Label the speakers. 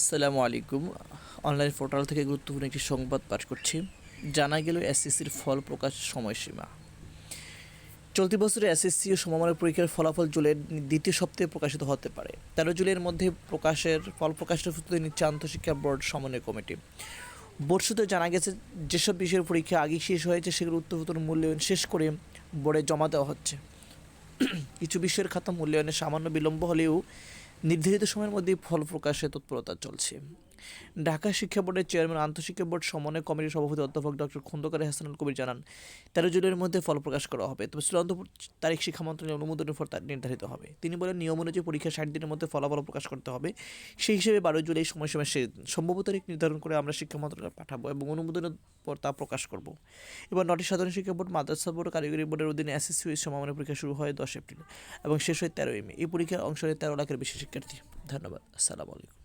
Speaker 1: আসসালামু আলাইকুম। Online portal থেকে গুরুত্বপূর্ণ একটি সংবাদ পাঠ করছি। জানা গেল এসএসসির ফল প্রকাশ সময়সীমা। চলতি বছরে এসএসসি ও সমমানের পরীক্ষার ফলাফল জুলাইয়ের দ্বিতীয় সপ্তাহে প্রকাশিত হতে পারে। 13 জুলাইয়ের মধ্যে ফল প্রকাশের প্রস্তুতি নিচ্ছে আন্তঃশিক্ষা বোর্ড সমন্বয় কমিটি। বোর্ড সূত্রে জানা গেছে, যেসব বিষয়ের পরীক্ষা আগেই শেষ হয়েছে সেগুলো উত্তরোত্তর মূল্যায়ন শেষ করে বোর্ডে জমা দেওয়া হচ্ছে। কিছু বিষয়ের খাতা মূল্যায়নে সামান্য বিলম্ব হলেও নির্ধারিত সময়ের মধ্যেই ফল প্রকাশে তৎপরতা চলছে। ঢাকা শিক্ষা বোর্ডের চেয়ারম্যান আন্তঃশিক্ষা বোর্ড সমন্বয় কমিটির সভাপতি অধ্যাপক ডক্টর খন্দকার হাসানুল কবির জানান, 13 জুলাইয়ের মধ্যে ফল প্রকাশ করা হবে, তবে চূড়ান্ত তারিখ শিক্ষা মন্ত্রণালয়ের অনুমোদনের পর নির্ধারিত হবে। তিনি বলেন, নিয়ম অনুযায়ী পরীক্ষা 60 দিনের মধ্যে ফলাফল প্রকাশ করতে হবে। সেই হিসেবে 12 জুলাই সময়সীমা শেষ দিন। সম্ভাব্য তারিখ নির্ধারণ করে আমরা শিক্ষা মন্ত্রণালয়ে পাঠাবো এবং অনুমোদনের পর তা প্রকাশ করব। এবার 9টি সাধারণ শিক্ষা বোর্ড, মাদ্রাসা বোর্ড ও কারিগরি বোর্ডের অধীনে এসএসসি ও সমমানের পরীক্ষা শুরু হয় 10 এপ্রিল এবং শেষ হয় 13 মে। এই পরীক্ষায় অংশ নেয় 13 লাখের বেশি শিক্ষার্থী। ধন্যবাদ। আসসালামু আলাইকুম।